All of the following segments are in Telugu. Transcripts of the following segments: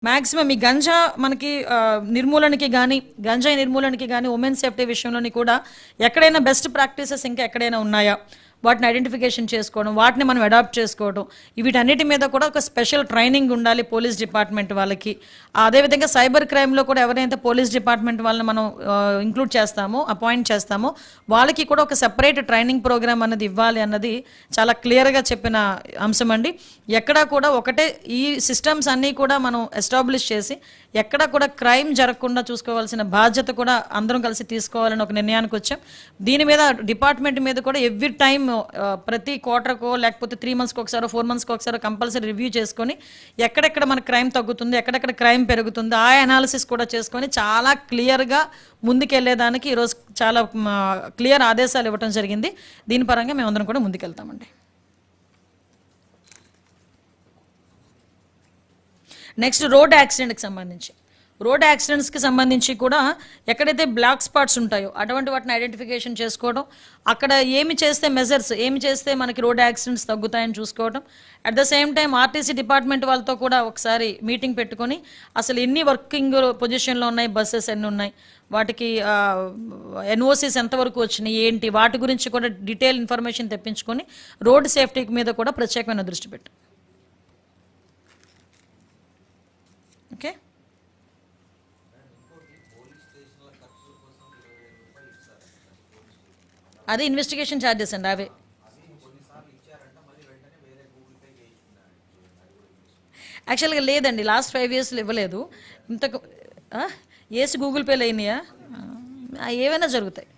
మాక్సిమం ఈ గంజా మనకి నిర్మూలనకి కానీ గంజాయి నిర్మూలనకి కానీ ఉమెన్ సేఫ్టీ విషయంలోని కూడా ఎక్కడైనా బెస్ట్ ప్రాక్టీసెస్ ఇంకా ఎక్కడైనా ఉన్నాయా, వాటిని ఐడెంటిఫికేషన్ చేసుకోవడం, వాటిని మనం అడాప్ట్ చేసుకోవడం, వీటన్నిటి మీద కూడా ఒక స్పెషల్ ట్రైనింగ్ ఉండాలి పోలీస్ డిపార్ట్మెంట్ వాళ్ళకి. అదేవిధంగా సైబర్ క్రైమ్లో కూడా ఎవరైతే పోలీస్ డిపార్ట్మెంట్ వాళ్ళని మనం ఇంక్లూడ్ చేస్తామో, అపాయింట్ చేస్తామో, వాళ్ళకి కూడా ఒక సెపరేట్ ట్రైనింగ్ ప్రోగ్రామ్ అన్నది ఇవ్వాలి అన్నది చాలా క్లియర్గా చెప్పిన అంశం అండి. ఎక్కడా కూడా ఒకటే ఈ సిస్టమ్స్ అన్నీ కూడా మనం ఎస్టాబ్లిష్ చేసి ఎక్కడా కూడా క్రైమ్ జరగకుండా చూసుకోవాల్సిన బాధ్యత కూడా అందరం కలిసి తీసుకోవాలని ఒక నిర్ణయానికి వచ్చాం. దీని మీద డిపార్ట్మెంట్ మీద కూడా ఎవ్రీ టైం ప్రతి క్వార్టర్కో లేకపోతే 3 monthsకి ఒకసారో 4 monthsకి ఒకసారో కంపల్సరీ రివ్యూ చేసుకొని ఎక్కడెక్కడ మన క్రైమ్ తగ్గుతుంది, ఎక్కడెక్కడ క్రైమ్ పెరుగుతుంది ఆ అనాలిసిస్ కూడా చేసుకొని చాలా క్లియర్గా ముందుకెళ్లేదానికి ఈరోజు చాలా క్లియర్ ఆదేశాలు ఇవ్వడం జరిగింది. దీని పరంగా మేమందరం కూడా ముందుకెళ్తామండి. నెక్స్ట్ రోడ్ యాక్సిడెంట్కి సంబంధించి, రోడ్ యాక్సిడెంట్స్కి సంబంధించి కూడా ఎక్కడైతే బ్లాక్ స్పాట్స్ ఉంటాయో అటువంటి వాటిని ఐడెంటిఫికేషన్ చేసుకోవడం, అక్కడ ఏమి చేస్తే మెజర్స్ ఏమి చేస్తే మనకి రోడ్ యాక్సిడెంట్స్ తగ్గుతాయని చూసుకోవడం, at the same time RTC department వాళ్ళతో కూడా ఒకసారి మీటింగ్ పెట్టుకొని అసలు ఎన్ని వర్కింగ్ పొజిషన్లో ఉన్నాయి, బస్సెస్ ఎన్ని ఉన్నాయి, వాటికి ఎన్ఓసీస్ ఎంతవరకు వచ్చినాయి ఏంటి, వాటి గురించి కూడా డీటెయిల్ ఇన్ఫర్మేషన్ తెప్పించుకొని రోడ్ సేఫ్టీ మీద కూడా ప్రత్యేకమైన దృష్టి పెట్టాం. ఓకే, అదే ఇన్వెస్టిగేషన్ ఛార్జెస్ అండి అవే. యాక్చువల్గా లేదండి, లాస్ట్ 5 yearsలో ఇవ్వలేదు. ఇంతకు ఏసి గూగుల్ పేలో అయినాయా, ఏవైనా జరుగుతాయి.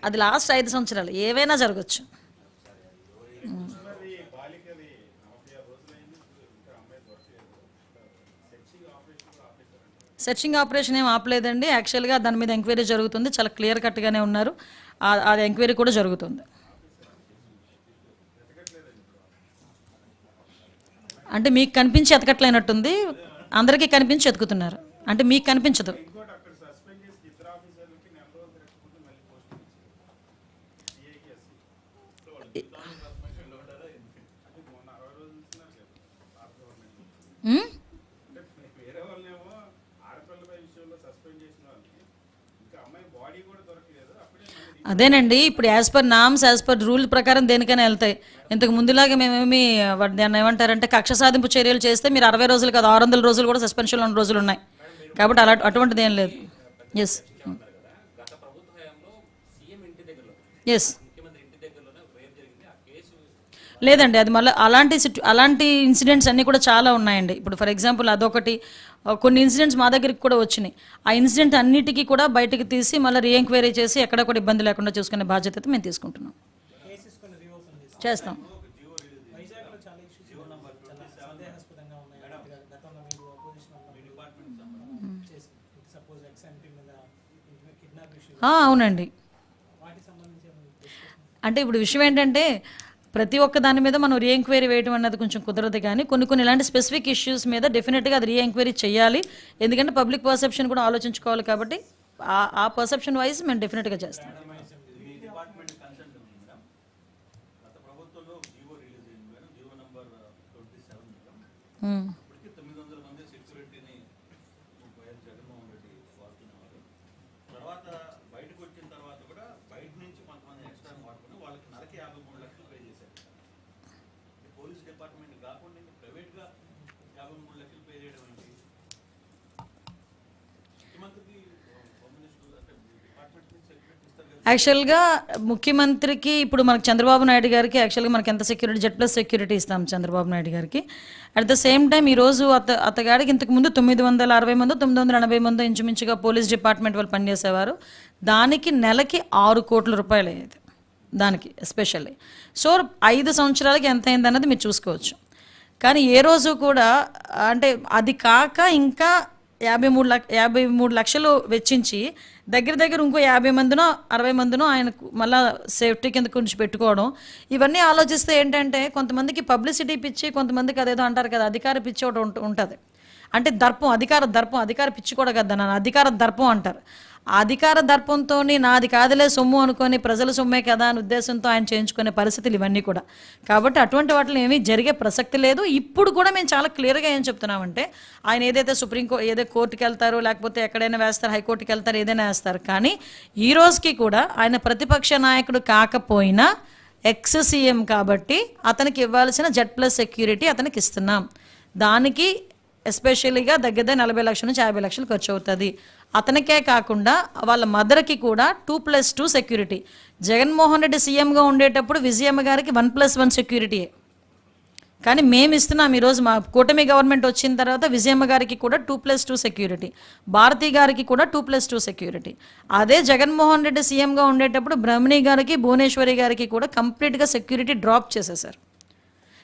అది లాస్ట్ 5 సంవత్సరాలు ఏవైనా జరగచ్చు. సెర్చింగ్ ఆపరేషన్ ఏం ఆపలేదండి. యాక్చువల్గా దాని మీద ఎంక్వైరీ జరుగుతుంది, చాలా క్లియర్ కట్గానే ఉన్నారు. అది ఎంక్వైరీ కూడా జరుగుతుంది. అంటే మీకు కనిపించి ఎతకట్లేనట్టుంది, అందరికీ కనిపించి ఎతుకుతున్నారు. అంటే మీకు కనిపించదు. అదేనండి, ఇప్పుడు as per norms as per rule ప్రకారం దేనికైనా వెళ్తాయి. ఇంతకు ముందులాగా మేమేమి దాన్ని ఏమంటారంటే కక్ష సాధింపు చర్యలు చేస్తే మీరు 60 రోజులు కాదు 600 రోజులు కూడా సస్పెన్షన్లో ఉన్న రోజులు ఉన్నాయి. కాబట్టి అటువంటిది ఏం లేదు. ఎస్ ఎస్ లేదండి, అది మళ్ళీ అలాంటి ఇన్సిడెంట్స్ అన్నీ కూడా చాలా ఉన్నాయండి. ఇప్పుడు ఫర్ ఎగ్జాంపుల్ అదొకటి, కొన్ని ఇన్సిడెంట్స్ మా దగ్గరికి కూడా వచ్చినాయి. ఆ ఇన్సిడెంట్ అన్నిటికీ కూడా బయటకు తీసి మళ్ళీ రీఎంక్వైరీ చేసి ఎక్కడ కూడా ఇబ్బంది లేకుండా చూసుకునే బాధ్యత మేము తీసుకుంటున్నాం, చేస్తాం. అవునండి, అంటే ఇప్పుడు విషయం ఏంటంటే ప్రతి ఒక్క దాని మీద మనం రీఎంక్వైరీ వేయడం అన్నది కొంచెం కుదరదు, కానీ కొన్ని ఇలాంటి స్పెసిఫిక్ ఇష్యూస్ మీద డెఫినెట్గా అది రీఎంక్వైరీ చేయాలి. ఎందుకంటే పబ్లిక్ పర్సెప్షన్ కూడా ఆలోచించుకోవాలి. కాబట్టి ఆ పర్సెప్షన్ వైజ్ మేము డెఫినెట్గా చేస్తాం. యాక్చువల్గా ముఖ్యమంత్రికి ఇప్పుడు మనకు చంద్రబాబు నాయుడు గారికి యాక్చువల్గా మనకి ఎంత సెక్యూరిటీ Z+ సెక్యూరిటీ ఇస్తాం చంద్రబాబు నాయుడు గారికి. అట్ ద సేమ్ టైం ఈరోజు అతగాడికి ఇంతకుముందు 960 మంది 980 మంది ఇంచుమించుగా పోలీస్ డిపార్ట్మెంట్ వాళ్ళు పనిచేసేవారు. దానికి నెలకి 6 కోట్ల రూపాయలు అయ్యేది దానికి ఎస్పెషల్లీ. సో 5 సంవత్సరాలకి ఎంత అయింది అన్నది మీరు చూసుకోవచ్చు. కానీ ఏ రోజు కూడా అంటే అది కాక ఇంకా 53 లక్షలు వెచ్చించి దగ్గర ఇంకో 50 మందినో 60 మందినో ఆయనకు మళ్ళీ సేఫ్టీ కింద గురించి పెట్టుకోవడం, ఇవన్నీ ఆలోచిస్తే ఏంటంటే కొంతమందికి పబ్లిసిటీ పిచ్చి, కొంతమందికి అదేదో అంటారు కదా అధికార పిచ్చి ఒకటి ఉంటుంది. అంటే దర్పం, అధికార పిచ్చి కూడా కదా నన్ను అధికార దర్పం అంటారు. ఆ అధికార దర్పంతో నాది కాదులే సొమ్ము అనుకొని ప్రజల సొమ్మే కదా అని ఉద్దేశంతో ఆయన చేయించుకునే పరిస్థితులు ఇవన్నీ కూడా. కాబట్టి అటువంటి వాటిలో ఏమీ జరిగే ప్రసక్తి లేదు. ఇప్పుడు కూడా మేము చాలా క్లియర్గా ఏం చెప్తున్నామంటే, ఆయన ఏదైతే ఏదో కోర్టుకి వెళ్తారో లేకపోతే ఎక్కడైనా వేస్తారు, హైకోర్టుకి వెళ్తారు, ఏదైనా వేస్తారు, కానీ ఈ రోజుకి కూడా ఆయన ప్రతిపక్ష నాయకుడు కాకపోయినా ఎక్స్ సీఎం కాబట్టి అతనికి ఇవ్వాల్సిన Z+ సెక్యూరిటీ అతనికి ఇస్తున్నాం. దానికి ఎస్పెషల్లీగా దగ్గర 40 లక్షల నుంచి 50 లక్షలు ఖర్చు అవుతుంది. అతనికే కాకుండా వాళ్ళ మదర్కి కూడా 2+2 సెక్యూరిటీ. జగన్మోహన్ రెడ్డి సీఎంగా ఉండేటప్పుడు విజయమ్మ గారికి 1+1 సెక్యూరిటీయే, కానీ మేము ఇస్తున్నాం ఈరోజు. మా కూటమి గవర్నమెంట్ వచ్చిన తర్వాత విజయమ్మ గారికి కూడా 2+2 సెక్యూరిటీ, భారతి గారికి కూడా 2+2 సెక్యూరిటీ. అదే జగన్మోహన్ రెడ్డి సీఎంగా ఉండేటప్పుడు బ్రహ్మణి గారికి, భువనేశ్వరి గారికి కూడా కంప్లీట్గా సెక్యూరిటీ డ్రాప్ చేసేసారు.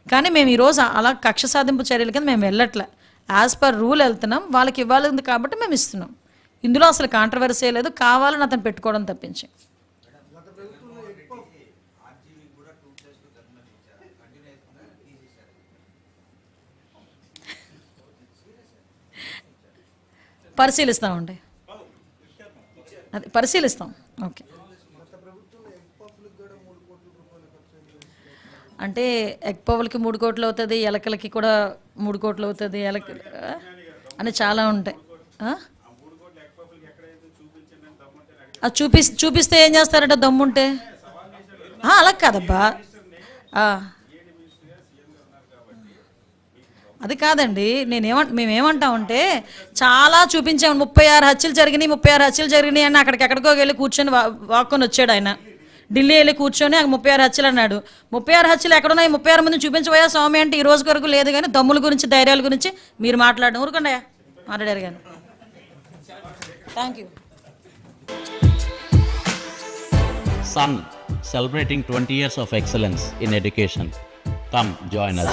కానీ మేము ఈరోజు అలా కక్ష సాధింపు చర్యల కింద మేము వెళ్ళట్లే, యాజ్ పర్ రూల్ వెళ్తున్నాం. వాళ్ళకి ఇవ్వాలి కాబట్టి మేము ఇస్తున్నాం. ఇందులో అసలు కాంట్రవర్సీ లేదు, కావాలని అతను పెట్టుకోవడం తప్పించి. పరిశీలిస్తామండి, అది పరిశీలిస్తాం. ఓకే, అంటే ఎగ్ పౌల్కి 3 కోట్లు అవుతుంది, ఎలకలకి కూడా 3 కోట్లు అవుతుంది, అని చాలా ఉంటాయి. అది చూపిస్తే ఏం చేస్తారంటే దమ్ముంటే, అలా కాదబ్బా, అది కాదండి. మేమేమంటామంటే చాలా చూపించాము. 36 హత్యలు జరిగినాయి అని ఎక్కడికో వెళ్ళి కూర్చొని వాక్కొని వచ్చాడు ఆయన. ఢిల్లీ వెళ్ళి కూర్చొని 36 హత్యలు అన్నాడు. 36 హత్యలు ఎక్కడున్నాయి? 36 మంది చూపించబోయా స్వామి అంటే ఈ రోజు వరకు లేదు. కానీ దమ్ముల గురించి, ధైర్యాల గురించి మీరు మాట్లాడడం ఊరుకోండి, మాట్లాడారు కానీ. Thank you. Sun, celebrating 20 years of excellence in education. Come join us.